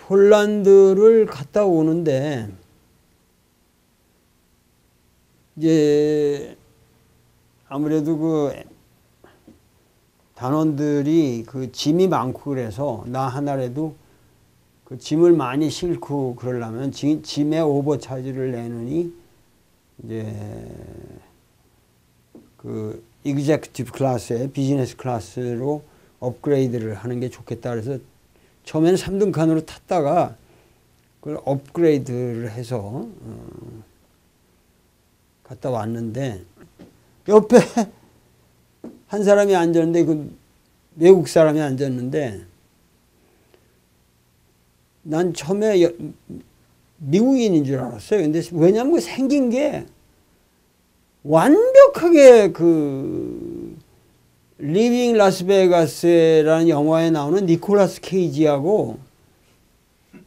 폴란드를 갔다 오는데 이제 아무래도 그 단원들이 그 짐이 많고 그래서 나 하나라도 그 짐을 많이 싣고 그러려면 짐의 오버차지를 내느니 이제 그 이그제큐티브 클래스에 비즈니스 클래스로 업그레이드를 하는 게 좋겠다 그래서 처음에는 3등 칸으로 탔다가 그걸 업그레이드를 해서 갔다 왔는데 옆에 한 사람이 앉았는데 그 외국 사람이 앉았는데 난 처음에 미국인인 줄 알았어요. 근데 왜냐면 생긴 게 완벽하게 그 리빙 라스베가스라는 영화에 나오는 니콜라스 케이지하고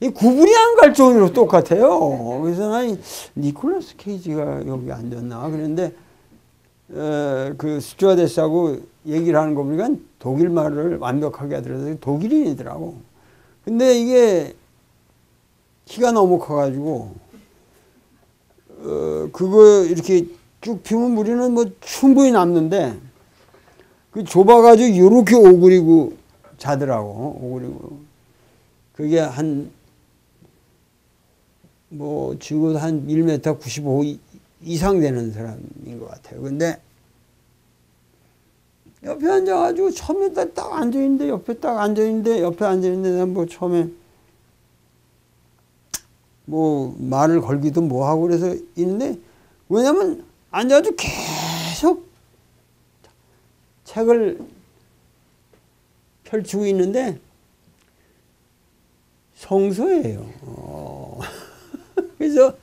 구분이 안 갈 정도로 똑같아요. 그래서 난 니콜라스 케이지가 여기 앉았나 그런데 그 스튜어데스하고 얘기를 하는 거 보니까 독일 말을 완벽하게 하더라도 독일인이더라고. 근데 이게 키가 너무 커가지고 그거 이렇게 쭉 피면 우리는 뭐 충분히 남는데 그 좁아가지고 이렇게 오그리고 자더라고. 오그리고 그게 한 뭐 지금 한 1m 95 이상 되는 사람인 것 같아요. 근데 옆에 앉아가지고 처음에 딱 앉아있는데 옆에 앉아있는데 난 뭐 처음에 뭐 말을 걸기도 뭐하고 그래서 있는데 왜냐면 앉아가지고 계속 책을 펼치고 있는데 성서예요. 그래서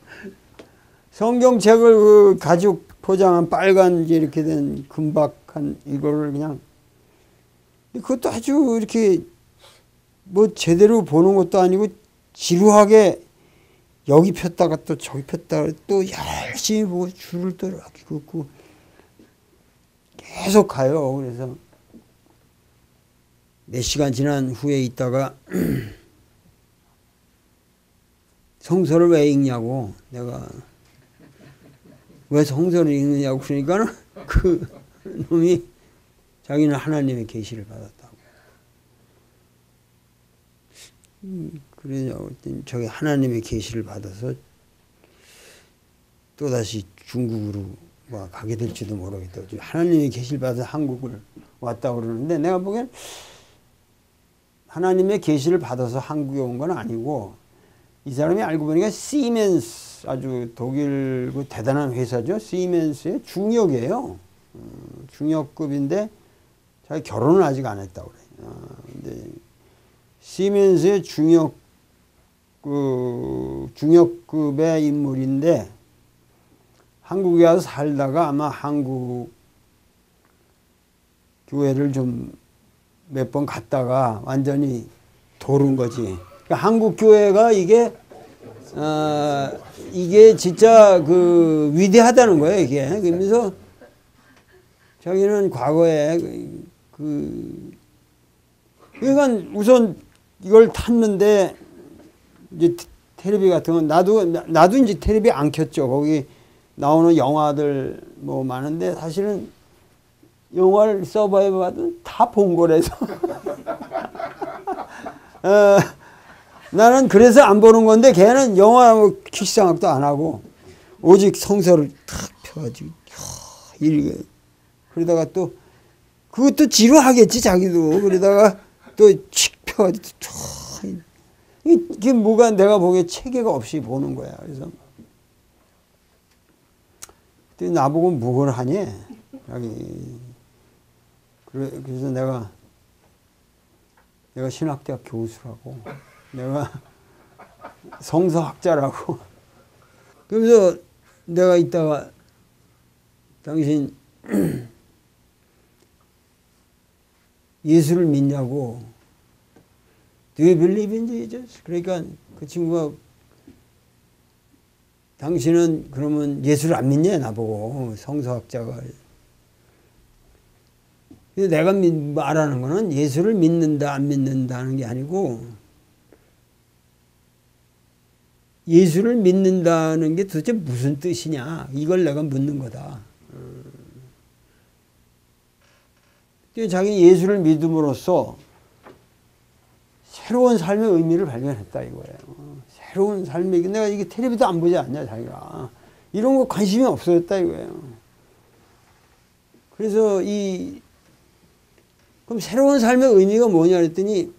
성경책을 그 가죽 포장한 빨간 이렇게 된 금박한 이거를 그냥 그것도 아주 이렇게 뭐 제대로 보는 것도 아니고 지루하게 여기 폈다가 또 저기 폈다가 또 열심히 보고 줄을 또 이렇게 긋고 계속 가요. 그래서 몇 시간 지난 후에 있다가 성서를 왜 읽냐고 내가 왜 성서를 읽느냐고 그러니까는 그 놈이 자기는 하나님의 계시를 받았다고. 그러냐고 했더니 저기 하나님의 계시를 받아서 또다시 중국으로 가게 될지도 모르겠다. 하나님의 계시를 받아서 한국을 왔다고 그러는데 내가 보기엔 하나님의 계시를 받아서 한국에 온 건 아니고 이 사람이 알고 보니까 시멘스 아주 독일 그 대단한 회사죠. 시멘스의 중역이에요. 중역급인데 자기 결혼을 아직 안 했다고 그래요. 근데 시멘스의 중역급의 인물인데 한국에 와서 살다가 아마 한국 교회를 좀 몇 번 갔다가 완전히 도른 거지. 그러니까 한국 교회가 이게 진짜 그 위대하다는 거예요, 이게. 그러면서 자기는 과거에 그러니까 우선 이걸 탔는데 이제 텔레비 같은 건 나도 이제 텔레비 안 켰죠. 거기 나오는 영화들 뭐 많은데 사실은 영화를 서바이벌 다 본 거라서 나는 그래서 안 보는 건데 걔는 영화 뭐 키스상학도 안 하고 오직 성서를 탁 펴가지고 읽어. 그러다가 또 그것도 지루하겠지 자기도. 그러다가 또 칙 펴가지고 이게 뭐가 내가 보기에 체계가 없이 보는 거야. 그래서 그때 나보고 뭘 하니? 자기 그래서 내가 신학대학 교수라고 내가 성서학자라고 그래서 내가 이따가 당신 예수를 믿냐고 Do you believe in Jesus? 그러니까 그 친구가 당신은 그러면 예수를 안 믿냐 나보고 성서학자가 내가 말하는 거는 예수를 믿는다 안 믿는다는 게 아니고 예수를 믿는다는 게 도대체 무슨 뜻이냐? 이걸 내가 묻는 거다. 자기 예수를 믿음으로써 새로운 삶의 의미를 발견했다 이거예요. 새로운 삶의, 내가 이게 텔레비도 안 보지 않냐, 자기가. 이런 거 관심이 없어졌다 이거예요. 그래서 그럼 새로운 삶의 의미가 뭐냐 그랬더니,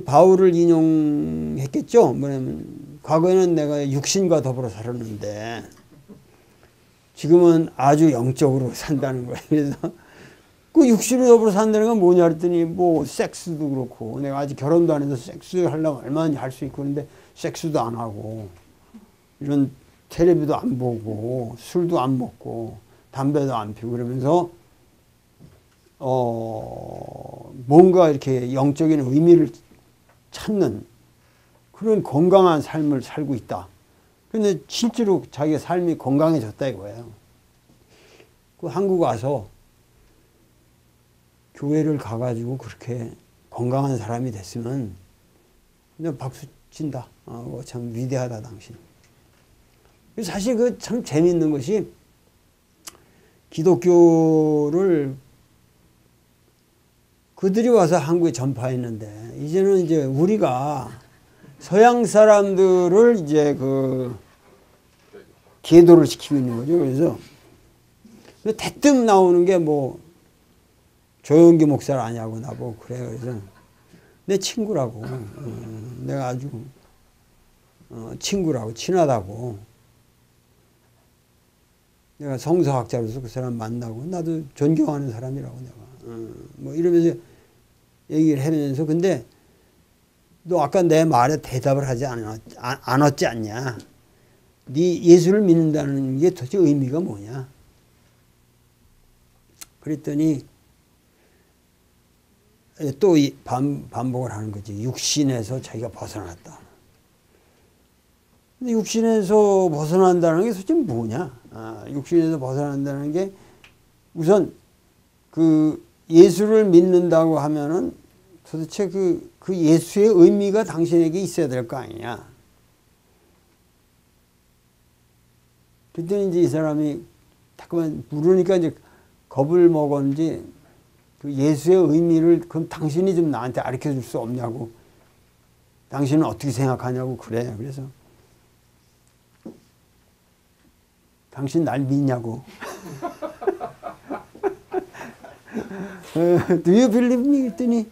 바울을 인용했겠죠. 뭐냐면, 과거에는 내가 육신과 더불어 살았는데, 지금은 아주 영적으로 산다는 거예요. 그래서, 그 육신으로 더불어 산다는 건 뭐냐 그랬더니, 뭐, 섹스도 그렇고, 내가 아직 결혼도 안 해서 섹스 하려면 얼마나 할 수 있고, 그런데 섹스도 안 하고, 이런 텔레비도 안 보고, 술도 안 먹고, 담배도 안 피우고, 그러면서, 뭔가 이렇게 영적인 의미를 찾는 그런 건강한 삶을 살고 있다. 그런데 실제로 자기의 삶이 건강해졌다 이거예요. 그 한국 와서 교회를 가가지고 그렇게 건강한 사람이 됐으면 그냥 박수 친다. 참 위대하다 당신. 사실 그 참 재미있는 것이 기독교를 그들이 와서 한국에 전파했는데, 이제는 이제 우리가 서양 사람들을 이제 계도를 시키고 있는 거죠. 그래서 대뜸 나오는 게 뭐, 조영기 목사를 아냐고 나보고 그래요. 그래서 내 친구라고, 내가 아주 친구라고, 친하다고. 내가 성서학자로서 그 사람 만나고, 나도 존경하는 사람이라고 내가. 뭐 이러면서 얘기를 하면서, 근데 너 아까 내 말에 대답을 하지 않았지 않냐? 네 예수를 믿는다는 게 도대체 의미가 뭐냐? 그랬더니 또 반복을 하는 거지. 육신에서 자기가 벗어났다. 근데 육신에서 벗어난다는 게 솔직히 뭐냐? 육신에서 벗어난다는 게 우선 예수를 믿는다고 하면은 도대체 그 예수의 의미가 당신에게 있어야 될 거 아니냐. 그랬더니 이제 이 사람이 자꾸만 물으니까 이제 겁을 먹었는지 그 예수의 의미를 그럼 당신이 좀 나한테 가르쳐 줄 수 없냐고. 당신은 어떻게 생각하냐고 그래. 그래서 당신 날 믿냐고. Do you believe me? 했더니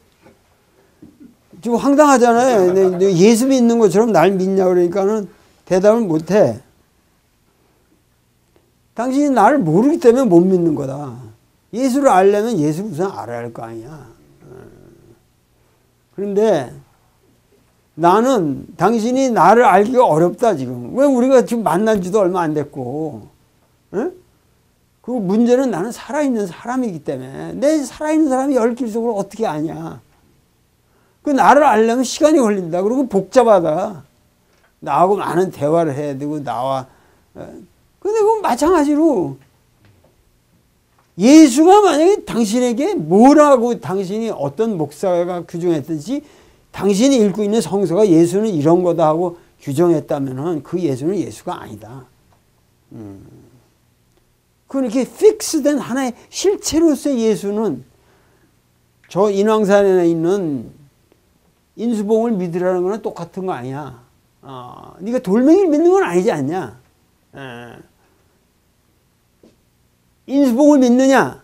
좀 황당하잖아요. 예수 믿는 것처럼 날 믿냐 그러니까는 대답을 못해. 당신이 나를 모르기 때문에 못 믿는 거다. 예수를 알려면 예수 우선 알아야 할 거 아니야. 그런데 나는 당신이 나를 알기가 어렵다 지금. 왜 우리가 지금 만난 지도 얼마 안 됐고. 그리고 문제는 나는 살아있는 사람이기 때문에 내 살아있는 사람이 얽힐 속으로 어떻게 아냐. 그 나를 알려면 시간이 걸린다. 그리고 복잡하다. 나하고 많은 대화를 해야 되고 나와. 근데 그건 마찬가지로 예수가 만약에 당신에게 뭐라고 당신이 어떤 목사가 규정했든지 당신이 읽고 있는 성서가 예수는 이런 거다 하고 규정했다면 그 예수는 예수가 아니다. 그렇게 픽스된 하나의 실체로서의 예수는 저 인왕산에 있는 인수봉을 믿으라는 거는 똑같은 거 아니야. 네가 돌멩이를 믿는 건 아니지 않냐. 인수봉을 믿느냐?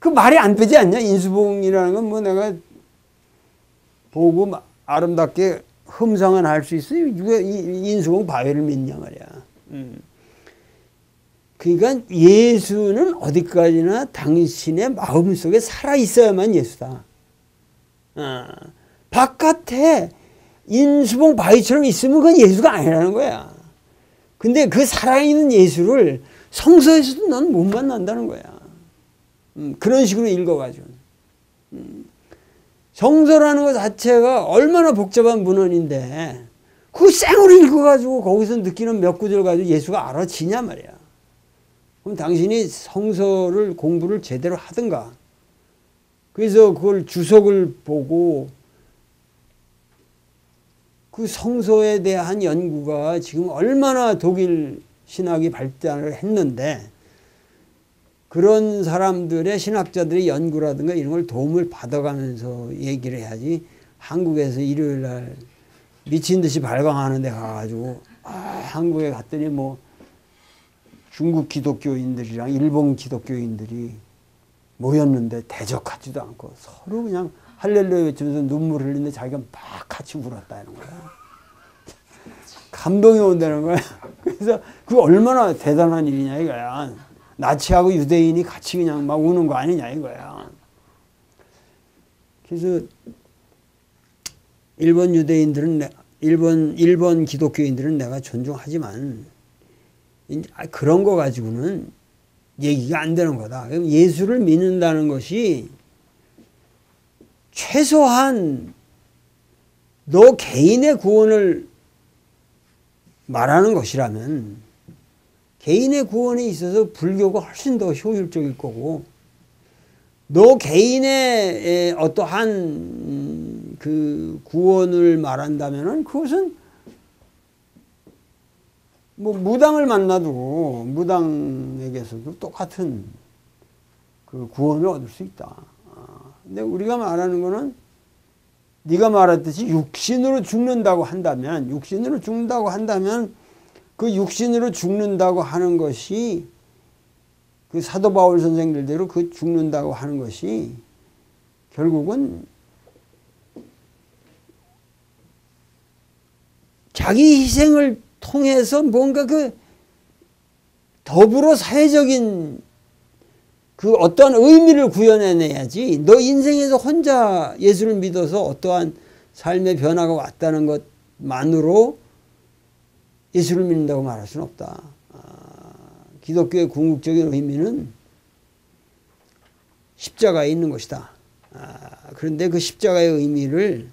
그 말이 안 되지 않냐? 인수봉이라는 건 뭐 내가 보고 아름답게 흠상은 할 수 있어요. 누가 인수봉 바위를 믿냐 말이야. 그러니까 예수는 어디까지나 당신의 마음속에 살아있어야만 예수다. 바깥에 인수봉 바위처럼 있으면 그건 예수가 아니라는 거야. 근데 그 살아있는 예수를 성서에서도 넌 못 만난다는 거야. 그런 식으로 읽어가지고. 성서라는 것 자체가 얼마나 복잡한 문헌인데 그 생으로 읽어가지고 거기서 느끼는 몇 구절 가지고 예수가 알아지냐 말이야. 그럼 당신이 성서를 공부를 제대로 하든가. 그래서 그걸 주석을 보고 그 성서에 대한 연구가 지금 얼마나 독일 신학이 발달을 했는데 그런 사람들의 신학자들의 연구라든가 이런 걸 도움을 받아가면서 얘기를 해야지 한국에서 일요일 날 미친 듯이 발광하는 데 가가지고 한국에 갔더니 뭐 중국 기독교인들이랑 일본 기독교인들이 모였는데 대적하지도 않고 서로 그냥 할렐루야 외치면서 눈물 흘리는데 자기가 막 같이 울었다 이런 거야. 감동이 온다는 거야. 그래서 그거 얼마나 대단한 일이냐 이거야. 나치하고 유대인이 같이 그냥 막 우는 거 아니냐 이거야. 그래서 일본 유대인들은 일본 기독교인들은 내가 존중하지만 그런 거 가지고는 얘기가 안 되는 거다. 예수를 믿는다는 것이 최소한 너 개인의 구원을 말하는 것이라면 개인의 구원에 있어서 불교가 훨씬 더 효율적일 거고 너 개인의 어떠한 그 구원을 말한다면은 그것은 뭐 무당을 만나도 무당에게서도 똑같은 그 구원을 얻을 수 있다. 근데 우리가 말하는 거는 네가 말했듯이 육신으로 죽는다고 한다면 그 육신으로 죽는다고 하는 것이 그 사도 바울 선생들대로 그 죽는다고 하는 것이 결국은 자기 희생을 통해서 뭔가 그 더불어 사회적인 그 어떠한 의미를 구현해내야지 너 인생에서 혼자 예수를 믿어서 어떠한 삶의 변화가 왔다는 것만으로 예수를 믿는다고 말할 수는 없다. 기독교의 궁극적인 의미는 십자가에 있는 것이다. 그런데 그 십자가의 의미를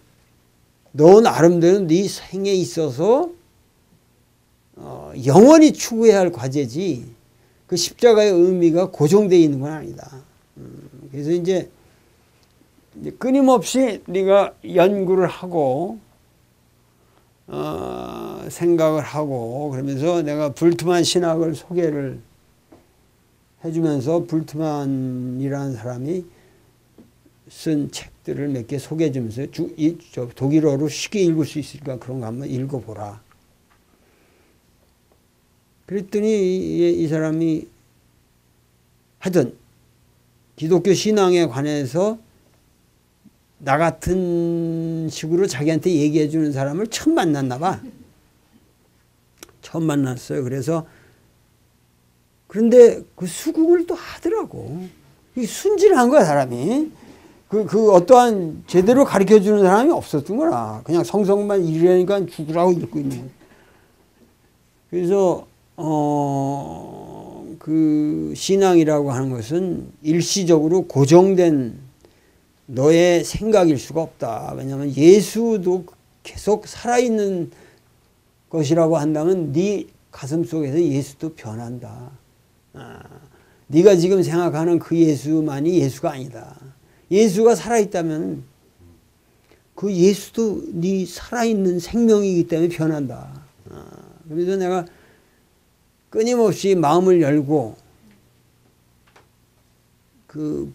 너 나름대로 네 생에 있어서 영원히 추구해야 할 과제지 그 십자가의 의미가 고정되어 있는 건 아니다. 그래서 이제 끊임없이 네가 연구를 하고 생각을 하고 그러면서 내가 불트만 신학을 소개를 해주면서 불트만이라는 사람이 쓴 책들을 몇 개 소개해 주면서 독일어로 쉽게 읽을 수 있으니까 그런 거 한번 읽어보라. 그랬더니 이 사람이 하여튼 기독교 신앙에 관해서 나 같은 식으로 자기한테 얘기해 주는 사람을 처음 만났나 봐. 처음 만났어요. 그래서 그런데 그 수긍을 또 하더라고. 순진한 거야 사람이. 그 어떠한 제대로 가르쳐 주는 사람이 없었던 거라. 그냥 성성만 읽으려니까 죽으라고 읽고 있는 거야. 그래서 그 신앙이라고 하는 것은 일시적으로 고정된 너의 생각일 수가 없다. 왜냐하면 예수도 계속 살아있는 것이라고 한다면 네 가슴 속에서 예수도 변한다. 네가 지금 생각하는 그 예수만이 예수가 아니다. 예수가 살아있다면 그 예수도 네 살아있는 생명이기 때문에 변한다. 그래서 내가 끊임없이 마음을 열고 그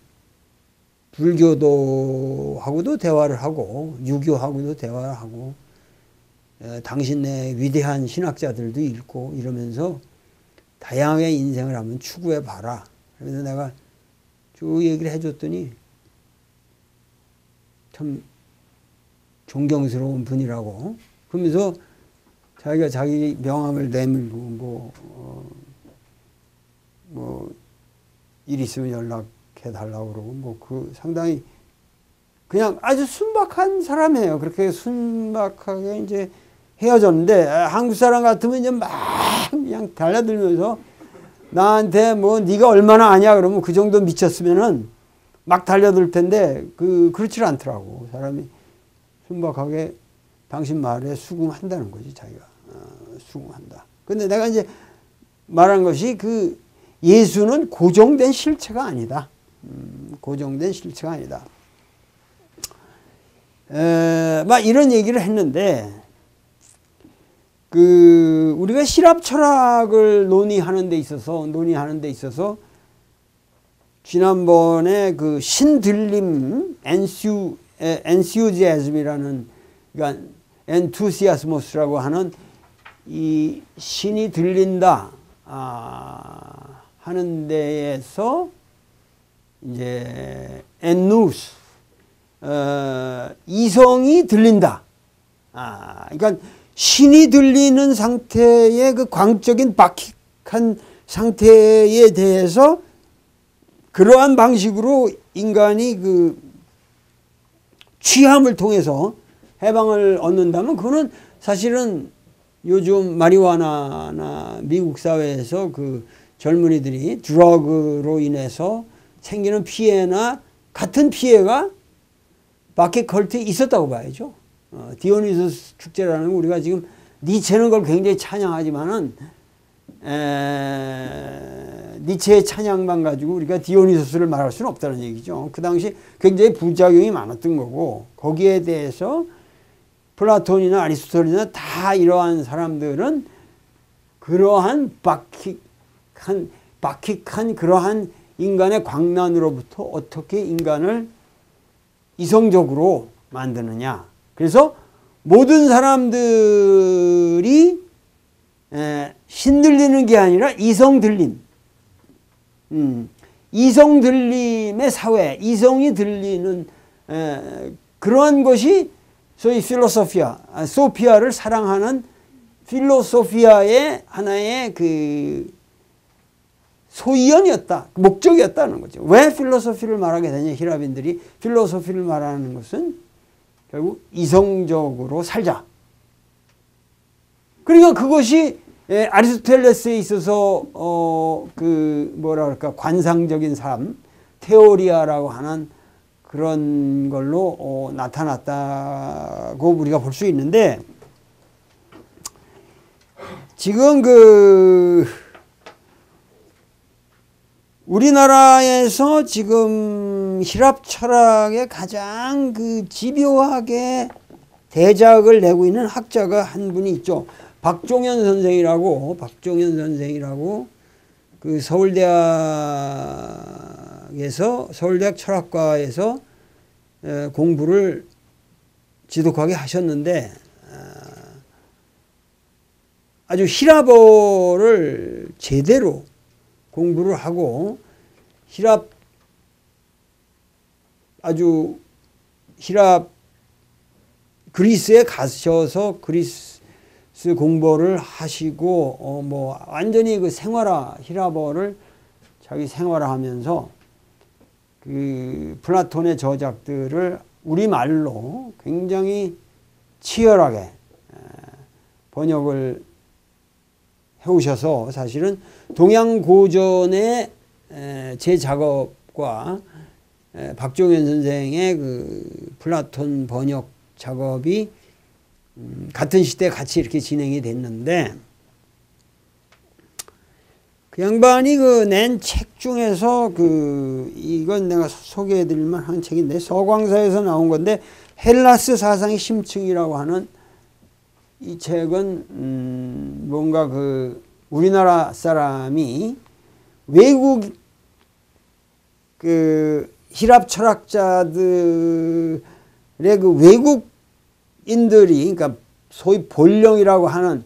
불교도하고도 대화를 하고 유교하고도 대화를 하고 당신네 위대한 신학자들도 읽고 이러면서 다양하게 인생을 한번 추구해 봐라. 그래서 내가 쭉 얘기를 해줬더니 참 존경스러운 분이라고 그러면서 자기가 자기 명함을 내밀고 뭐 일 있으면 연락해 달라고 그러고 뭐 그 상당히 그냥 아주 순박한 사람이에요. 그렇게 순박하게 이제 헤어졌는데 한국 사람 같으면 이제 막 그냥 달려들면서 나한테 뭐 네가 얼마나 아냐 그러면 그 정도 미쳤으면은 막 달려들 텐데 그렇지 않더라고. 사람이 순박하게 당신 말에 수긍한다는 거지 자기가. 수긍한다. 근데 내가 이제 말한 것이 그 예수는 고정된 실체가 아니다. 고정된 실체가 아니다. 막 이런 얘기를 했는데 우리가 시랍 철학을 논의하는 데 있어서 지난번에 그 신들림 엔시우지ազմ이라는, 그러니까 엔투시아스모스라고 하는 이 신이 들린다 하는 데에서 이제 엔누스 이성이 들린다. 그러니까 신이 들리는 상태의 그 광적인 박익한 상태에 대해서 그러한 방식으로 인간이 그 취함을 통해서 해방을 얻는다면 그거는 사실은 요즘 마리화나나 미국 사회에서 그 젊은이들이 드러그로 인해서 생기는 피해나 같은 피해가 바케 컬트에 있었다고 봐야죠. 디오니소스 축제라는 거 우리가 지금 니체는 걸 굉장히 찬양하지만은 니체의 찬양만 가지고 우리가 디오니소스를 말할 수는 없다는 얘기죠. 그 당시 굉장히 부작용이 많았던 거고, 거기에 대해서 플라톤이나 아리스토텔이나 다 이러한 사람들은 그러한 박익한 그러한 인간의 광란으로부터 어떻게 인간을 이성적으로 만드느냐. 그래서 모든 사람들이 신들리는 게 아니라 이성들림, 이성들림의 사회, 이성이 들리는 그러한 것이 소위 소피아를 사랑하는 필로소피아의 하나의 그 소이연이었다, 목적이었다는 거죠. 왜 필로소피를 말하게 되냐, 히랍인들이 필로소피를 말하는 것은 결국 이성적으로 살자. 그러니까 그것이 아리스토텔레스에 있어서 그 뭐라 그럴까, 관상적인 삶, 테오리아라고 하는 그런 걸로 나타났다고 우리가 볼 수 있는데, 지금 그 우리나라에서 지금 히랍 철학에 가장 그 집요하게 대작을 내고 있는 학자가 한 분이 있죠. 박종현 선생이라고 그 서울대학 철학과에서 공부를 지독하게 하셨는데, 아주 히랍어를 제대로 공부를 하고 히랍 그리스에 가셔서 그리스 공부를 하시고 뭐 완전히 그 히랍어를 자기 생활화하면서 그 플라톤의 저작들을 우리말로 굉장히 치열하게 번역을 해오셔서 사실은 동양고전의 제 작업과 박종현 선생의 그 플라톤 번역 작업이 같은 시대에 같이 이렇게 진행이 됐는데, 그 양반이 그 낸 책 중에서 이건 내가 소개해드릴 만한 책인데, 서광사에서 나온 건데, 헬라스 사상의 심층이라고 하는 이 책은 뭔가 그 우리나라 사람이 외국 그 히랍 철학자들의 그 외국인들이, 그러니까 소위 본령이라고 하는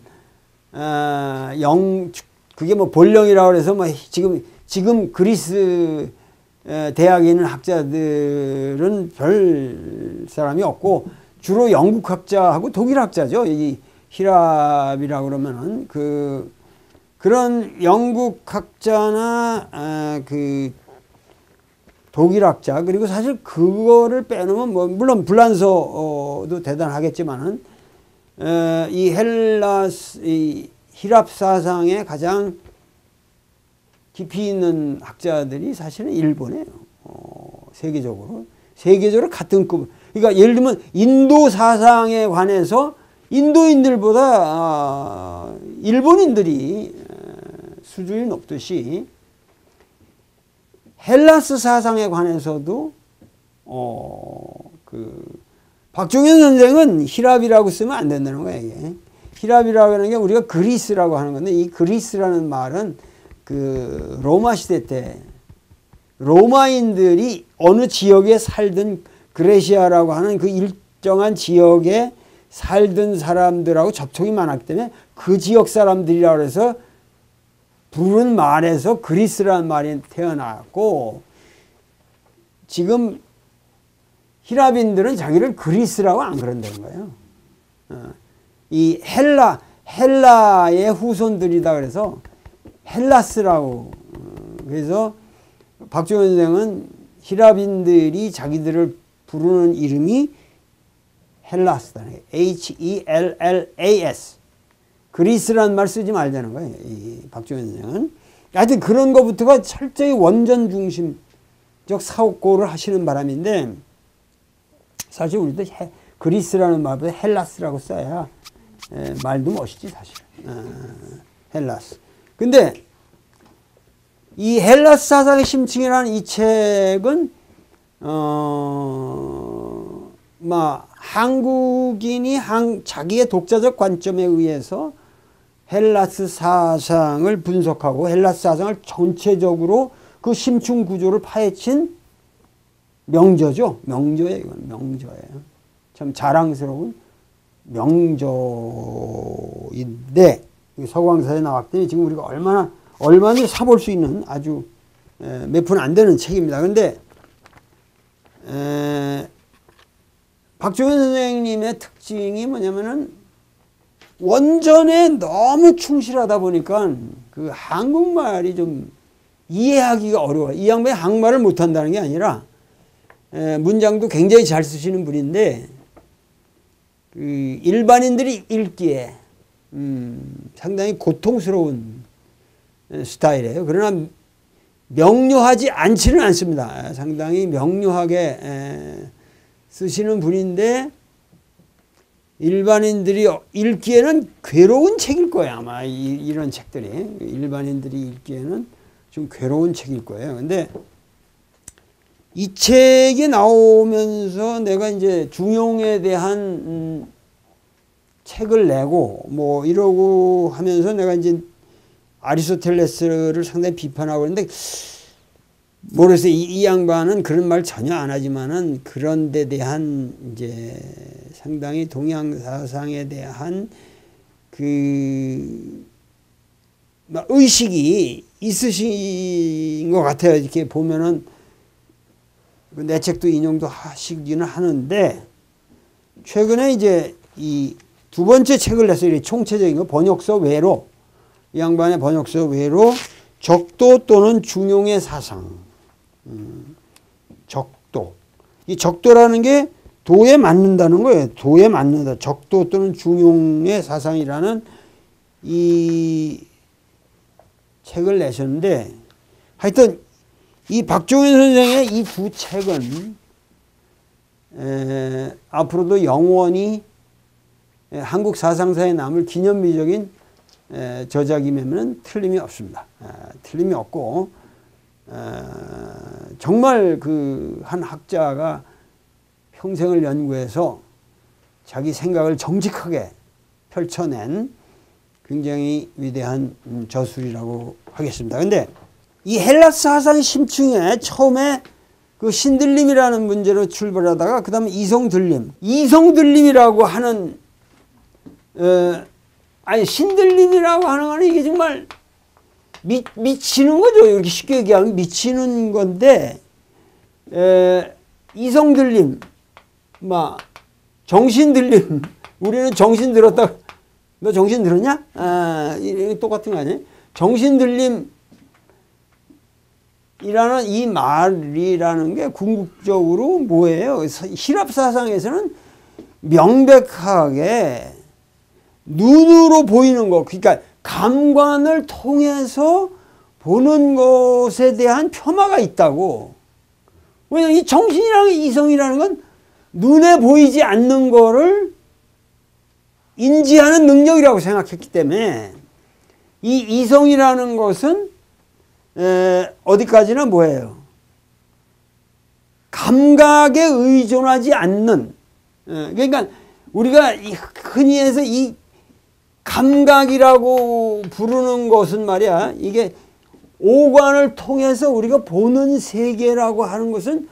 그게 뭐 본령이라고 해서 뭐 지금 그리스 대학에 있는 학자들은 별 사람이 없고 주로 영국 학자하고 독일 학자죠. 이 히랍이라고 그러면은 그런 영국 학자나 그 독일 학자, 그리고 사실 그거를 빼놓으면 뭐 물론 불란서도 대단하겠지만은 이 히랍 사상에 가장 깊이 있는 학자들이 사실은 일본이에요. 세계적으로 같은 급. 그러니까 예를 들면 인도 사상에 관해서 인도인들보다 일본인들이 수준이 높듯이 헬라스 사상에 관해서도 박종현 선생은 히랍이라고 쓰면 안 된다는 거예요. 이게. 히랍이라고 하는 게 우리가 그리스라고 하는 건데, 이 그리스라는 말은 그 로마 시대 때 로마인들이 어느 지역에 살든 그레시아라고 하는 그 일정한 지역에 살던 사람들하고 접촉이 많았기 때문에 그 지역 사람들이라고 해서 부르는 말에서 그리스라는 말이 태어났고, 지금 히랍인들은 자기를 그리스라고 안 그런다는 거예요. 이 헬라의 후손들이다 그래서 헬라스라고. 그래서 박종현 선생은 히랍인들이 자기들을 부르는 이름이 헬라스다. HELLAS. 그리스라는 말 쓰지 말자는 거예요. 이 박종현 선생은. 하여튼 그런 것부터가 철저히 원전 중심적 사고를 하시는 바람인데, 사실 우리도 그리스라는 말보다 헬라스라고 써야 말도 멋있지 사실. 헬라스. 근데 이 헬라스 사상의 심층이라는 이 책은 한국인이 자기의 독자적 관점에 의해서 헬라스 사상을 분석하고 헬라스 사상을 전체적으로 그 심층 구조를 파헤친 명저죠. 명저예요. 이건 명저예요. 참 자랑스러운 명저인데, 서광사에 나왔더니 지금 우리가 얼마나 사볼 수 있는 아주 몇 푼 안 되는 책입니다. 근데 박종현 선생님의 특징이 뭐냐면은 원전에 너무 충실하다 보니까 그 한국말이 좀 이해하기가 어려워요. 이 양반이 한국말을 못한다는 게 아니라 문장도 굉장히 잘 쓰시는 분인데, 그 일반인들이 읽기에 상당히 고통스러운 스타일이에요. 그러나 명료하지 않지는 않습니다. 상당히 명료하게 쓰시는 분인데, 일반인들이 읽기에는 괴로운 책일 거예요. 아마 이런 책들이 일반인들이 읽기에는 좀 괴로운 책일 거예요. 근데 이 책이 나오면서 내가 이제 중용에 대한 책을 내고 뭐 이러고 하면서 내가 이제 아리스토텔레스를 상당히 비판하고 있는데, 모르겠어요. 이 양반은 그런 말 전혀 안 하지만은 그런 데 대한 이제 상당히 동양 사상에 대한 그 의식이 있으신 것 같아요. 이렇게 보면은 내 책도 인용도 하시기는 하는데, 최근에 이제 이 두 번째 책을 냈어요. 총체적인 거, 번역서 외로, 이 양반의 번역서 외로 적도 또는 중용의 사상. 적도. 이 적도라는 게 도에 맞는다는 거예요. 도에 맞는다. 적도 또는 중용의 사상이라는 이 책을 내셨는데, 하여튼 이 박종현 선생의 이 두 책은 앞으로도 영원히 한국 사상사에 남을 기념비적인 저작이면 틀림이 없습니다. 틀림이 없고, 정말 그 한 학자가 평생을 연구해서 자기 생각을 정직하게 펼쳐낸 굉장히 위대한 저술이라고 하겠습니다. 근데 이 헬라스 사상 심층에 처음에 그 신들림이라는 문제로 출발하다가 그 다음에 이성들림이라고 하는 신들림이라고 하는 거는 이게 정말 미치는 거죠. 이렇게 쉽게 얘기하면 미치는 건데, 이성들림, 정신들림. 우리는 정신 들었다. 너 정신 들었냐? 똑같은 거 아니에요? 정신들림이라는 이 말이라는 게 궁극적으로 뭐예요? 히랍 사상에서는 명백하게 눈으로 보이는 거, 그러니까 감관을 통해서 보는 것에 대한 폄하가 있다고. 왜냐하면 이 정신이라는 이성이라는 건 눈에 보이지 않는 거를 인지하는 능력이라고 생각했기 때문에, 이 이성이라는 것은 어디까지나 뭐예요? 감각에 의존하지 않는, 그러니까 우리가 흔히 해서 이 감각이라고 부르는 것은 말이야, 이게 오관을 통해서 우리가 보는 세계라고 하는 것은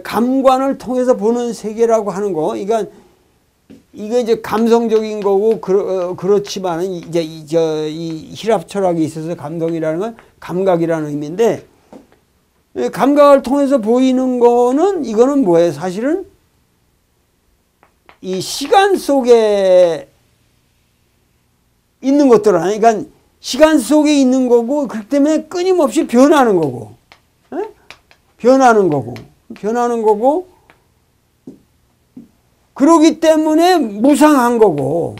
감관을 통해서 보는 세계라고 하는 거, 그러니까 이거 이제 감성적인 거고 그렇지만은 이제 이 히랍 철학에 있어서 감동이라는 건 감각이라는 의미인데, 감각을 통해서 보이는 거는 이거는 뭐예요? 사실은 이 시간 속에 있는 것들 아니야. 그러니까 시간 속에 있는 거고, 그렇기 때문에 끊임없이 변하는 거고, 변하는 거고, 그러기 때문에 무상한 거고,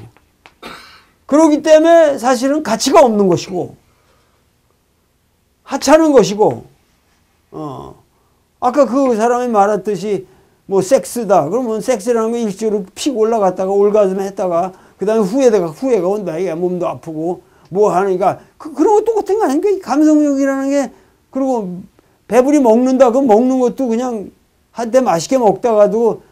그러기 때문에 사실은 가치가 없는 것이고, 하찮은 것이고, 아까 그 사람이 말했듯이 뭐 섹스다. 그러면 섹스라는 거 일주로 픽 올라갔다가 올가즘 했다가 그 다음에 후회가 온다. 이게 몸도 아프고 뭐 하니까 그런 거 똑같은 거 아닙니까? 감성욕이라는 게. 그리고 배불리 먹는다. 그럼 먹는 것도 그냥 한때 맛있게 먹다가도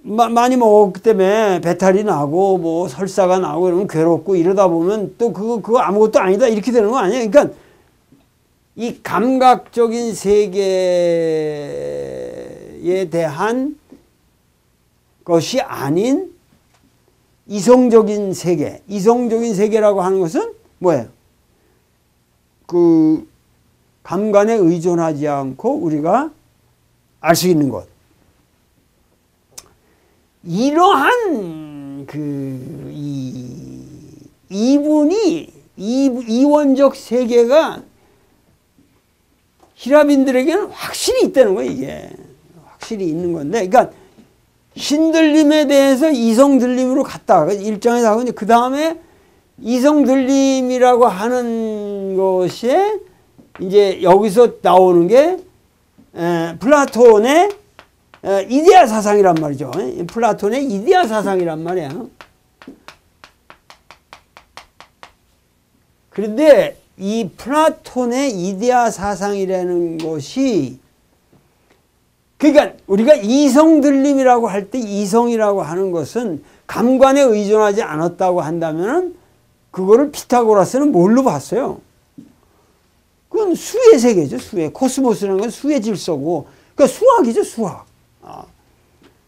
많이 먹었기 때문에 배탈이 나고 뭐 설사가 나고 그러면 괴롭고 이러다 보면 또 그거 아무것도 아니다 이렇게 되는 거 아니에요. 그러니까 이 감각적인 세계에 대한 것이 아닌 이성적인 세계라고 하는 것은 뭐예요? 그 감관에 의존하지 않고 우리가 알 수 있는 것. 이러한 이원적 세계가 히랍인들에게는 확실히 있다는 거예요. 이게 확실히 있는 건데, 그러니까 신들림에 대해서 이성들림으로 갔다 일장에서 하고, 그 다음에 이성들림이라고 하는 것에 이제 여기서 나오는 게 플라톤의 이데아 사상이란 말이죠. 플라톤의 이데아 사상이란 말이야. 그런데 이 플라톤의 이데아 사상이라는 것이, 그러니까 우리가 이성들림이라고 할 때 이성이라고 하는 것은 감관에 의존하지 않았다고 한다면은 그거를 피타고라스는 뭘로 봤어요? 그건 수의 세계죠. 수의. 코스모스라는 건 수의 질서고, 그러니까 수학이죠. 수학.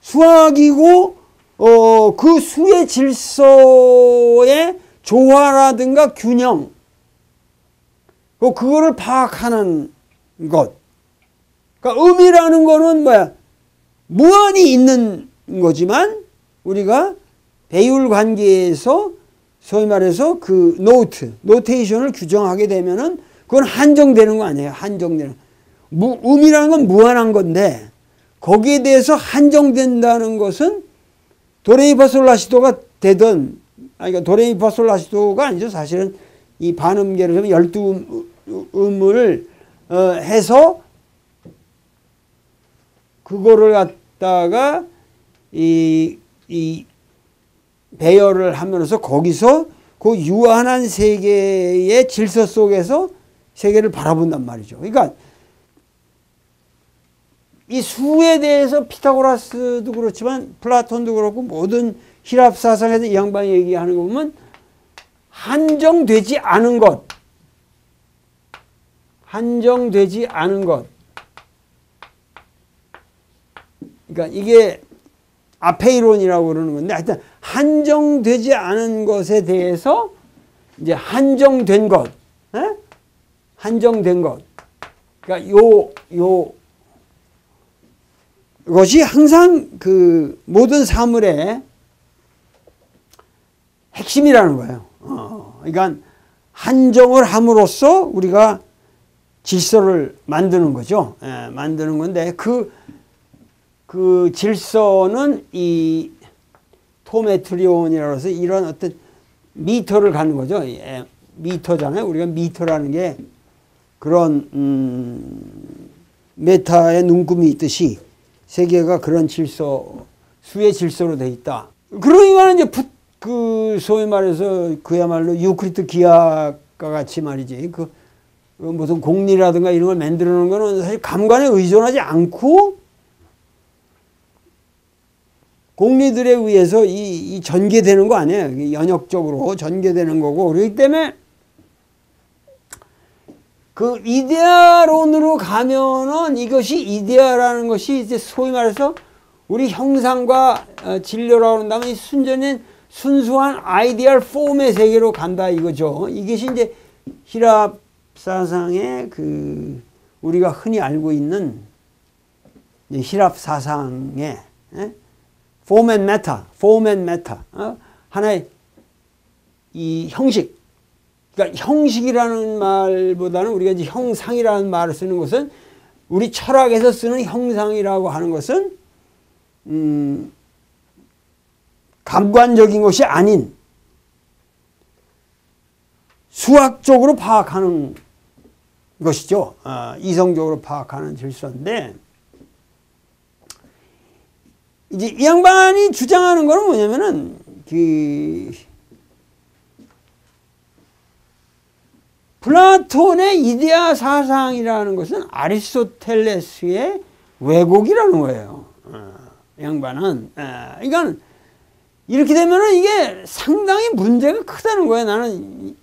수학이고 그 수의 질서의 조화라든가 균형, 그거를 파악하는 것. 그러니까 음이라는 거는 뭐야? 무한히 있는 거지만 우리가 배율 관계에서 소위 말해서 그 노테이션을 규정하게 되면은 그건 한정되는 거 아니에요. 한정되는. 음이라는 건 무한한 건데 거기에 대해서 한정된다는 것은 도레미파솔라시도가 되든, 그러니까 도레미파솔라시도가 아니죠. 사실은 이 반음계를 12음을 해서 그거를 갖다가 이 배열을 하면서 거기서 그 유한한 세계의 질서 속에서 세계를 바라본단 말이죠. 그러니까 이 수에 대해서 피타고라스도 그렇지만 플라톤도 그렇고 모든 히랍 사상에서 이 양반이 얘기하는 거 보면 한정되지 않은 것. 그러니까 이게 아페이론이라고 그러는 건데, 하여튼 한정되지 않은 것에 대해서 이제 한정된 것, 한정된 것. 그러니까 이것이 항상 그 모든 사물의 핵심이라는 거예요. 그러니까 한정을 함으로써 우리가 질서를 만드는 거죠. 만드는 건데 그 질서는 이 토메트리온이라고 해서 이런 어떤 미터를 갖는 거죠. 미터잖아요. 우리가 미터라는 게 그런 메타의 눈금이 있듯이 세계가 그런 질서, 수의 질서로 돼 있다. 그러니까 이제 그 소위 말해서 그야말로 유크리트 기하과 같이 말이지. 그 무슨 공리라든가 이런 걸 만들어 놓은 거는 사실 감관에 의존하지 않고 공리들에 의해서 이 전개되는 거 아니에요. 연역적으로 전개되는 거고, 그렇기 때문에 그 이데아론으로 가면은 이것이 이데아라는 것이 이제 소위 말해서 우리 형상과 진료라고 한다면 이 순수한 아이디얼 폼의 세계로 간다 이거죠. 이것이 이제 히랍 사상의 그 우리가 흔히 알고 있는 히랍 사상의 폼 앤 메타, 하나의 이 형식. 그러니까 형식이라는 말보다는 우리가 이제 형상이라는 말을 쓰는 것은 우리 철학에서 쓰는 형상이라고 하는 것은 감관적인 것이 아닌 수학적으로 파악하는 것이죠. 이성적으로 파악하는 질서인데, 이제 이 양반이 주장하는 것은 뭐냐면은 플라톤의 이데아 사상이라는 것은 아리스토텔레스의 왜곡이라는 거예요. 양반은. 그러니까 이렇게 되면은 이게 상당히 문제가 크다는 거예요. 나는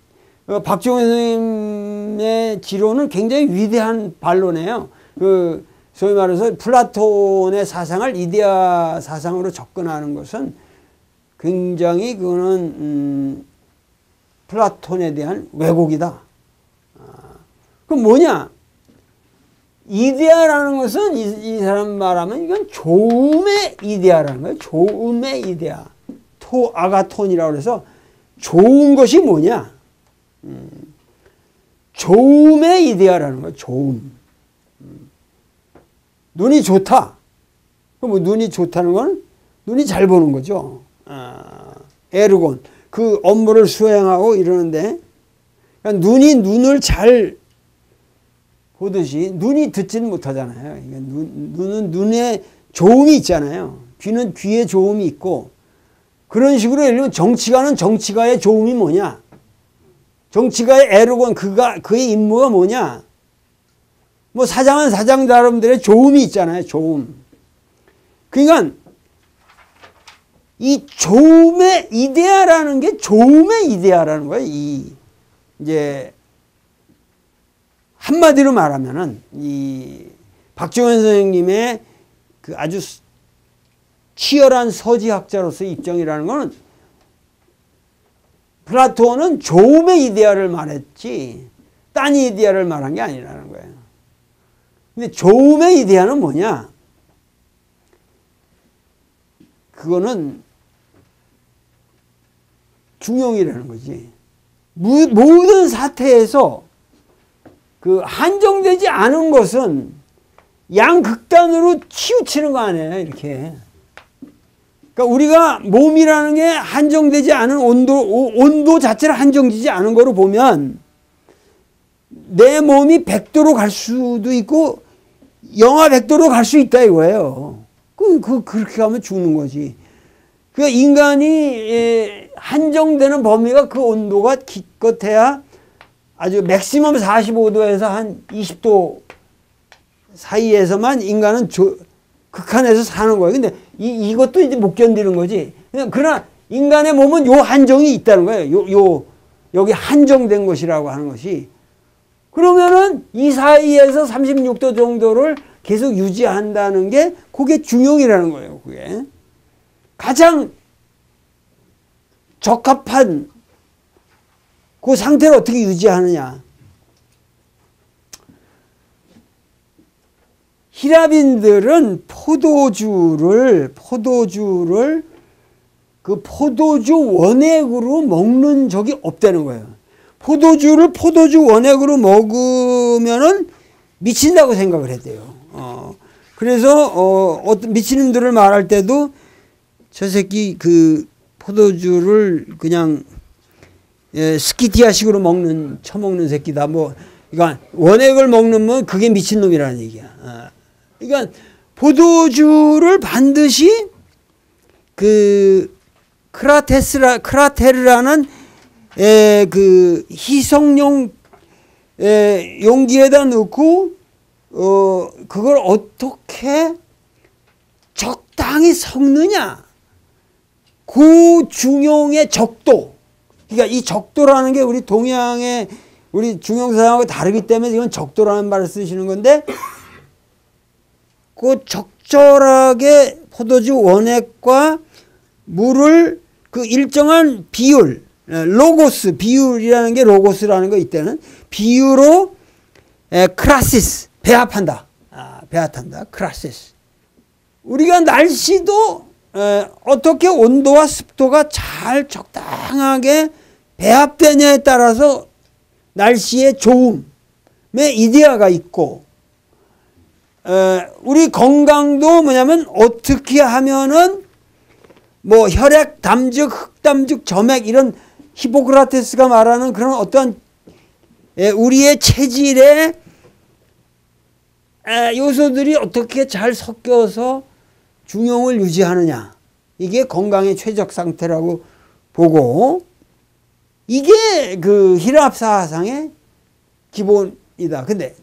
박정현 선생님의 지론은 굉장히 위대한 반론이에요. 소위 말해서 플라톤의 사상을 이데아 사상으로 접근하는 것은 굉장히 그거는 플라톤에 대한 왜곡이다. 그럼 뭐냐? 이데아라는 것은 이 사람 말하면 이건 좋음의 이데아라는 거예요. 좋음의 이데아. 아가톤이라고 해서 좋은 것이 뭐냐? 좋음의 이데아라는 거예요. 좋음. 눈이 좋다. 그럼 뭐 눈이 좋다는 건 눈이 잘 보는 거죠. 에르곤. 그 업무를 수행하고 이러는데 그러니까 눈을 잘 보듯이 눈이 듣지는 못하잖아요. 눈은 눈에 조음이 있잖아요. 귀는 귀에 조음이 있고, 그런 식으로 예를 들면 정치가는 정치가의 조음이 뭐냐? 정치가의 에르곤, 그의 임무가 뭐냐? 뭐 사장은 사장 나름대로의 조음이 있잖아요. 조음. 그러니까 이 조음의 이데아라는 게 조음의 이데아라는 거예요. 이제 한마디로 말하면은 이 박정현 선생님의 그 아주 치열한 서지학자로서의 입장이라는 것은 플라톤은 조음의 이데아를 말했지 딴 이데아를 말한 게 아니라는 거예요. 근데 조음의 이데아는 뭐냐? 그거는 중용이라는 거지. 모든 사태에서 그 한정되지 않은 것은 양극단으로 치우치는 거 아니에요, 이렇게. 그러니까 우리가 몸이라는 게 한정되지 않은 온도 자체를 한정되지 않은 거로 보면 내 몸이 100도로 갈 수도 있고 영하 100도로 갈 수 있다 이거예요. 그렇게 가면 죽는 거지. 그러니까 인간이 한정되는 범위가 그 온도가 기껏해야 아주 맥시멈 45도에서 한 20도 사이에서만 인간은 극한에서 사는 거예요. 근데 이것도 이제 못 견디는 거지. 그러나 인간의 몸은 요 한정이 있다는 거예요. 여기 한정된 것이라고 하는 것이. 그러면은 이 사이에서 36도 정도를 계속 유지한다는 게 그게 중용이라는 거예요. 그게 가장 적합한 그 상태를 어떻게 유지하느냐. 히랍인들은 포도주를 그 포도주 원액으로 먹는 적이 없다는 거예요. 포도주 원액으로 먹으면은 미친다고 생각을 했대요. 그래서 어떤 미친놈들을 말할 때도 저 새끼 그 포도주를 그냥 스키티아식으로 처먹는 새끼다. 뭐 그러니까 원액을 먹는 그게 미친놈이라는 얘기야. 그러니까 포도주를 반드시 그 크라테르라는 그 희석용 용기에다 넣고 그걸 어떻게 적당히 섞느냐. 그 중용의 적도, 그러니까 이 적도라는 게 우리 동양의 우리 중용사상하고 다르기 때문에 이건 적도라는 말을 쓰시는 건데, 그 적절하게 포도주 원액과 물을 그 일정한 비율, 로고스, 비율이라는 게 로고스라는 거 이때는 비율로 크라시스, 배합한다. 배합한다. 크라시스. 우리가 날씨도 어떻게 온도와 습도가 잘 적당하게 배합되냐에 따라서 날씨의 좋음의 이데아가 있고, 우리 건강도 뭐냐면 어떻게 하면은 뭐 혈액 담즙, 흑담즙, 점액 이런 히포크라테스가 말하는 그런 어떤 우리의 체질의 요소들이 어떻게 잘 섞여서 중용을 유지하느냐, 이게 건강의 최적 상태라고 보고, 이게 그 히랍 사상의 기본이다. 근데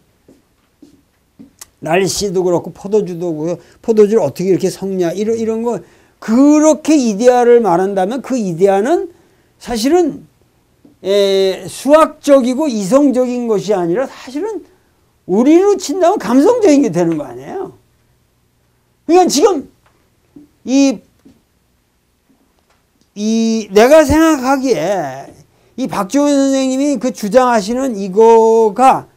날씨도 그렇고 포도주도 그렇고 포도주를 어떻게 이렇게 섞냐 이런 거, 그렇게 이데아를 말한다면 그 이데아는 사실은 수학적이고 이성적인 것이 아니라 사실은 우리로 친다면 감성적인 게 되는 거 아니에요. 그러니까 지금 내가 생각하기에 이 박종현 선생님이 그 주장하시는 이거가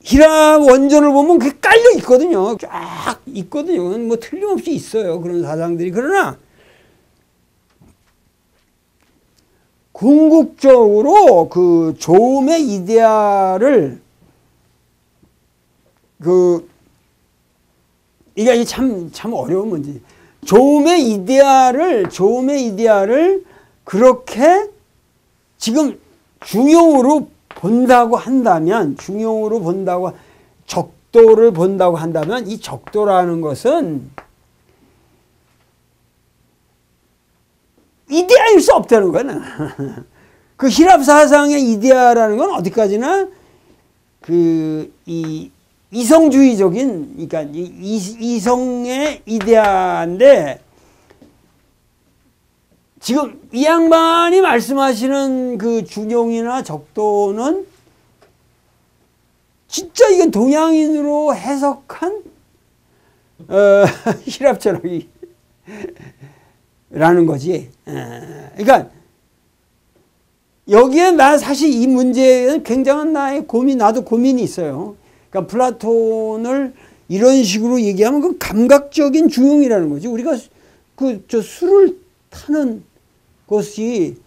히랍 원전을 보면 그게 깔려 있거든요. 쫙 있거든요. 뭐 틀림없이 있어요. 그런 사상들이. 그러나 궁극적으로 그 조음의 이데아를 이게 참 어려운 문제. 조음의 이데아를 그렇게 지금 중용으로 본다고 한다면, 적도를 본다고 한다면, 이 적도라는 것은 이데아일 수 없다는 거는 그 히랍 사상의 이데아라는 건 어디까지나 그 이성주의적인, 그러니까 이성의 이데아인데, 지금 이 양반이 말씀하시는 그 중용이나 적도는 진짜 이건 동양인으로 해석한 히랍 철학이라는 거지. 그러니까 여기에 나 사실 이 문제에 굉장한 나도 고민이 있어요. 그러니까 플라톤을 이런 식으로 얘기하면 그 감각적인 중용이라는 거지. 우리가 저 술을 타는 것이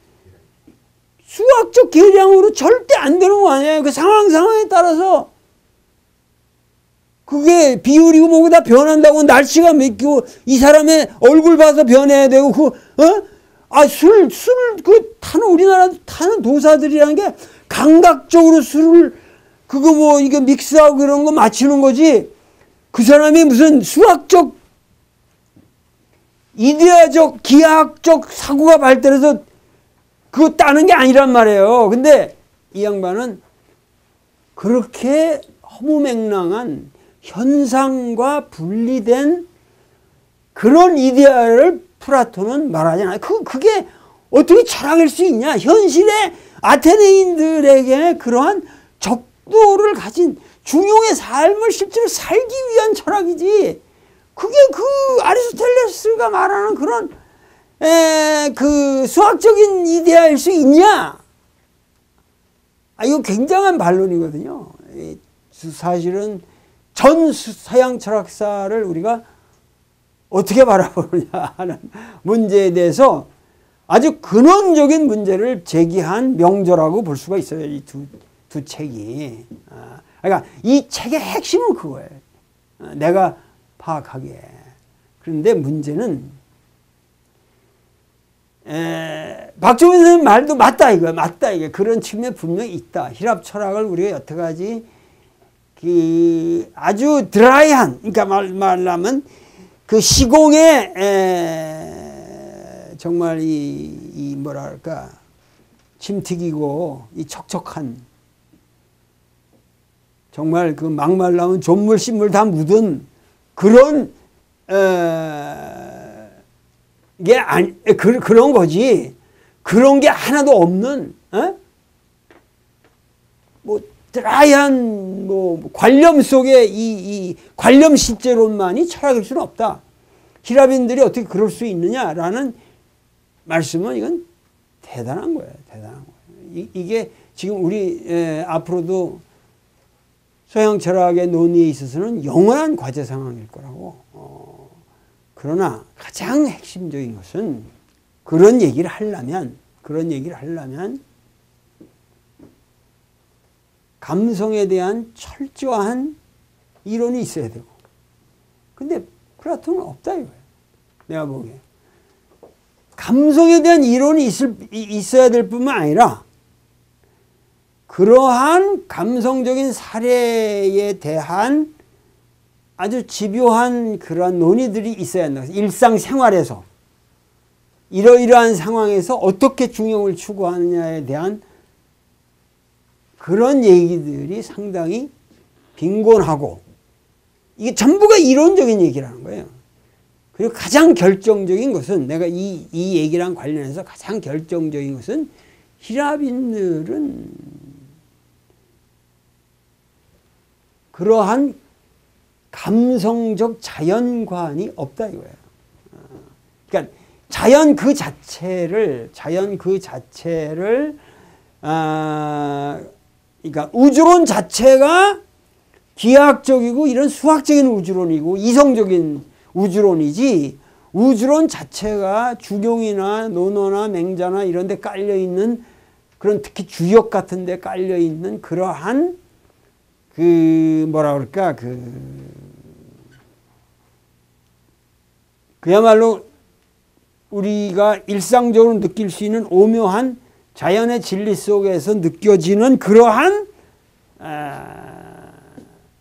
수학적 계량으로 절대 안 되는 거 아니에요. 그 상황에 따라서 그게 비율이고 뭐고 다 변한다고. 날씨가 맺히고 이 사람의 얼굴 봐서 변해야 되고 술을 타는 우리나라 타는 도사들이라는 게 감각적으로 술을 그거 뭐 이게 믹스하고 그런 거 맞추는 거지. 그 사람이 무슨 수학적 이데아적 기하학적 사고가 발달해서 그거 따는 게 아니란 말이에요. 근데 이 양반은 그렇게 허무맹랑한 현상과 분리된 그런 이데아를 플라톤은 말하지 않아요. 그게 어떻게 철학일 수 있냐. 현실의 아테네인들에게 그러한 적도를 가진 중용의 삶을 실제로 살기 위한 철학이지. 그게 그 아리스토텔레스가 말하는 그런 그 수학적인 이데아일 수 있냐? 이거 굉장한 반론이거든요. 사실은 전 서양 철학사를 우리가 어떻게 바라보느냐 하는 문제에 대해서 아주 근원적인 문제를 제기한 명저라고 볼 수가 있어요. 이 두 책이. 그러니까 이 책의 핵심은 그거예요. 내가 파악하기에. 그런데 문제는 박종현 선생님 말도 맞다 이거야. 맞다 이게. 그런 측면이 분명히 있다. 히랍 철학을 우리가 여태까지 아주 드라이한, 그러니까 말하면 그 시공의 정말 이 뭐랄까 침 튀기고 이 척척한 정말 그 막말 나온 존물 씨물 다 묻은 그런 게 그런 거지. 그런 게 하나도 없는, 뭐, 드라이한, 관념 속에 이 관념 실제론만이 철학일 수는 없다. 히라빈들이 어떻게 그럴 수 있느냐라는 말씀은 이건 대단한 거예요. 대단한 거예요. 이게 지금 우리 앞으로도 서양 철학의 논의에 있어서는 영원한 과제 상황일 거라고. 그러나 가장 핵심적인 것은 그런 얘기를 하려면 감성에 대한 철저한 이론이 있어야 되고. 근데 플라톤은 없다 이거예요. 내가 보기에. 감성에 대한 이론이 있어야 될 뿐만 아니라 그러한 감성적인 사례에 대한 아주 집요한 그러한 논의들이 있어야 한다. 일상생활에서 이러이러한 상황에서 어떻게 중용을 추구하느냐에 대한 그런 얘기들이 상당히 빈곤하고 이게 전부가 이론적인 얘기라는 거예요. 그리고 가장 결정적인 것은 내가 이 얘기랑 관련해서 가장 결정적인 것은 히라빈들은 그러한 감성적 자연관이 없다 이거예요. 그러니까 자연 그 자체를 그러니까 우주론 자체가 기하학적이고 이런 수학적인 우주론이고 이성적인 우주론이지 우주론 자체가 주경이나 논어나 맹자나 이런 데 깔려있는 그런 특히 주역 같은 데 깔려있는 그러한 그야말로 우리가 일상적으로 느낄 수 있는 오묘한 자연의 진리 속에서 느껴지는 그러한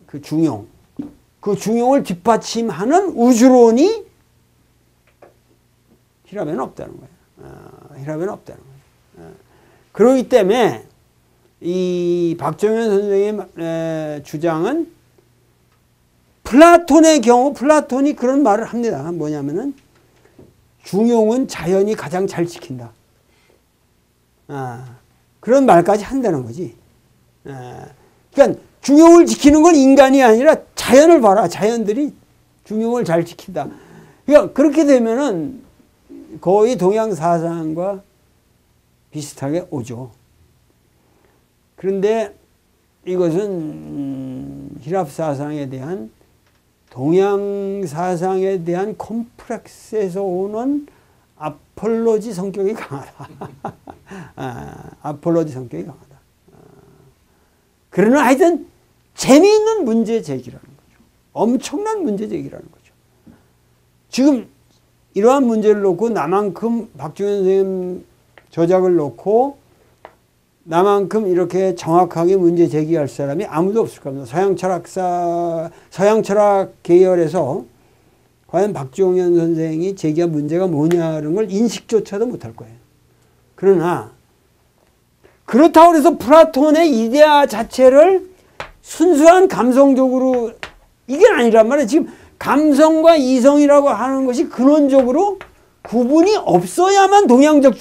그 중용, 그 중용을 뒷받침하는 우주론이 히라베는 없다는 거예요. 히라베는 없다는 거예요. 그렇기 때문에 이 박정현 선생의 주장은 플라톤의 경우 플라톤이 그런 말을 합니다. 뭐냐면은 중용은 자연이 가장 잘 지킨다. 그런 말까지 한다는 거지. 그러니까 중용을 지키는 건 인간이 아니라 자연을 봐라. 자연들이 중용을 잘 지킨다. 그러니까 그렇게 되면은 거의 동양 사상과 비슷하게 오죠. 그런데 이것은 히랍 사상에 대한 동양 사상에 대한 콤플렉스에서 오는 아폴로지 성격이 강하다. 아폴로지 성격이 강하다. 그러나 하여튼 재미있는 문제 제기라는 거죠. 엄청난 문제 제기라는 거죠. 지금 이러한 문제를 놓고 나만큼 박정현 선생님 저작을 놓고 나만큼 이렇게 정확하게 문제 제기할 사람이 아무도 없을 겁니다. 서양 철학 계열에서 과연 박정현 선생이 제기한 문제가 뭐냐는 걸 인식조차도 못할 거예요. 그러나 그렇다고 해서 플라톤의 이데아 자체를 순수한 감성적으로 이게 아니란 말이에요. 지금 감성과 이성이라고 하는 것이 근원적으로 구분이 없어야만 동양적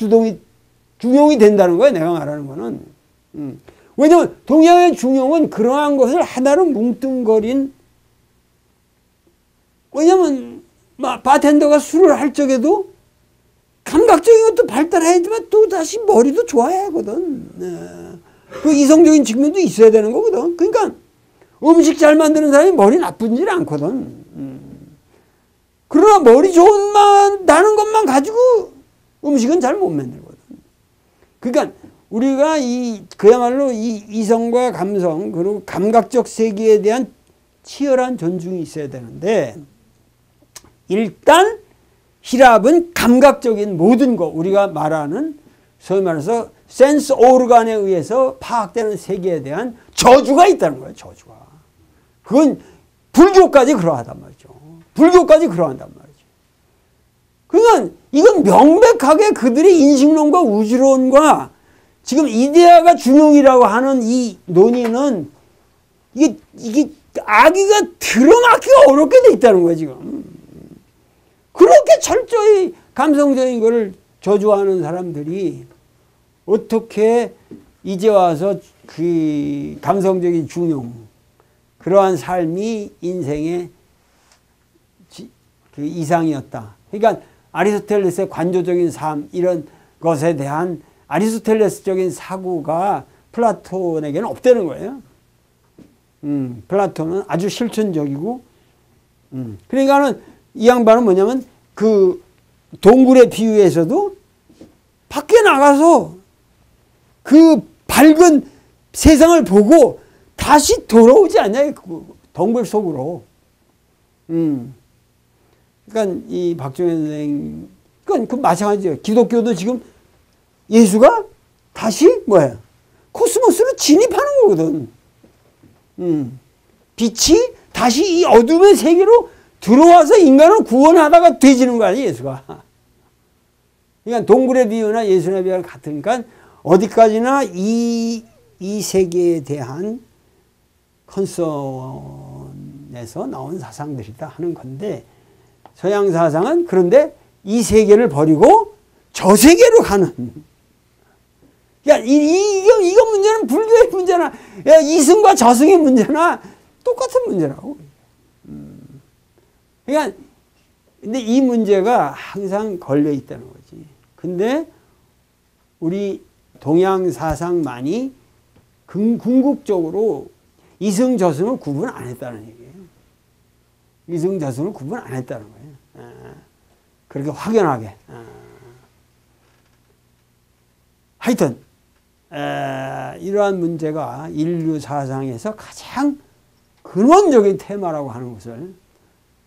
중용이 된다는 거예요. 내가 말하는 거는. 왜냐하면 동양의 중용은 그러한 것을 하나로 뭉뚱거린, 왜냐하면 바텐더가 술을 할 적에도 감각적인 것도 발달해야지만 또 다시 머리도 좋아야 하거든. 그 이성적인 측면도 있어야 되는 거거든. 그러니까 음식 잘 만드는 사람이 머리 나쁜지 않거든. 그러나 머리 좋은 맛 나는 것만 가지고 음식은 잘 못 만들거든. 그러니까 우리가 그야말로 이 이성과 감성 그리고 감각적 세계에 대한 치열한 존중이 있어야 되는데, 일단 히랍은 감각적인 모든 것, 우리가 말하는 소위 말해서 센스 오르간에 의해서 파악되는 세계에 대한 저주가 있다는 거예요. 저주가. 그건 불교까지 그러하단 말이죠. 불교까지 그러한단 말이죠. 그러니까 이건 명백하게 그들의 인식론과 우주론과 지금 이데아가 중용이라고 하는 이 논의는 이게 아기가 들어맞기가 어렵게 돼 있다는 거예요. 지금 그렇게 철저히 감성적인 거를 저주하는 사람들이 어떻게 이제 와서 그 감성적인 중용, 그러한 삶이 인생의 그 이상이었다. 그러니까 아리스토텔레스의 관조적인 삶, 이런 것에 대한 아리스토텔레스적인 사고가 플라톤에게는 없다는 거예요. 플라톤은 아주 실천적이고, 그러니까는 이 양반은 뭐냐면 그 동굴의 비유에서도 밖에 나가서 그 밝은 세상을 보고 다시 돌아오지 않냐, 그 동굴 속으로. 그러니까 이 박종현 선생, 그러니까 그 마찬가지예요. 기독교도 지금 예수가 다시 뭐야? 코스모스로 진입하는 거거든. 빛이 다시 이 어둠의 세계로 들어와서 인간을 구원하다가 되지는 거 아니에요, 예수가. 그러니까 동굴의 비유나 예수의 비유가 같으니까 어디까지나 이 세계에 대한 컨선에서 나온 사상들이다 하는 건데, 서양 사상은 그런데 이 세계를 버리고 저 세계로 가는. 그러니까 이거 문제는 불교의 문제나 이승과 저승의 문제나 똑같은 문제라고. 그러니까 근데 이 문제가 항상 걸려 있다는 거지. 근데 우리 동양 사상만이 궁극적으로 이승 저승을 구분 안 했다는 얘기예요. 이승 저승을 구분 안 했다는 거예요. 그렇게 확연하게. 하여튼 이러한 문제가 인류 사상에서 가장 근원적인 테마라고 하는 것을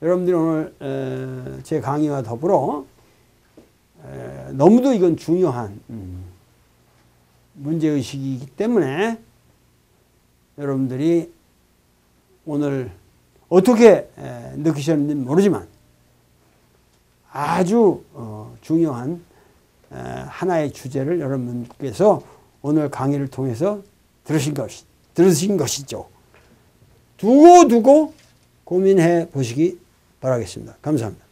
여러분들이 오늘 제 강의와 더불어 너무도 이건 중요한 문제의식이기 때문에 여러분들이 오늘 어떻게 느끼셨는지 모르지만 아주 중요한 하나의 주제를 여러분께서 오늘 강의를 통해서 들으신 것이죠. 두고 고민해 보시기 바라겠습니다. 감사합니다.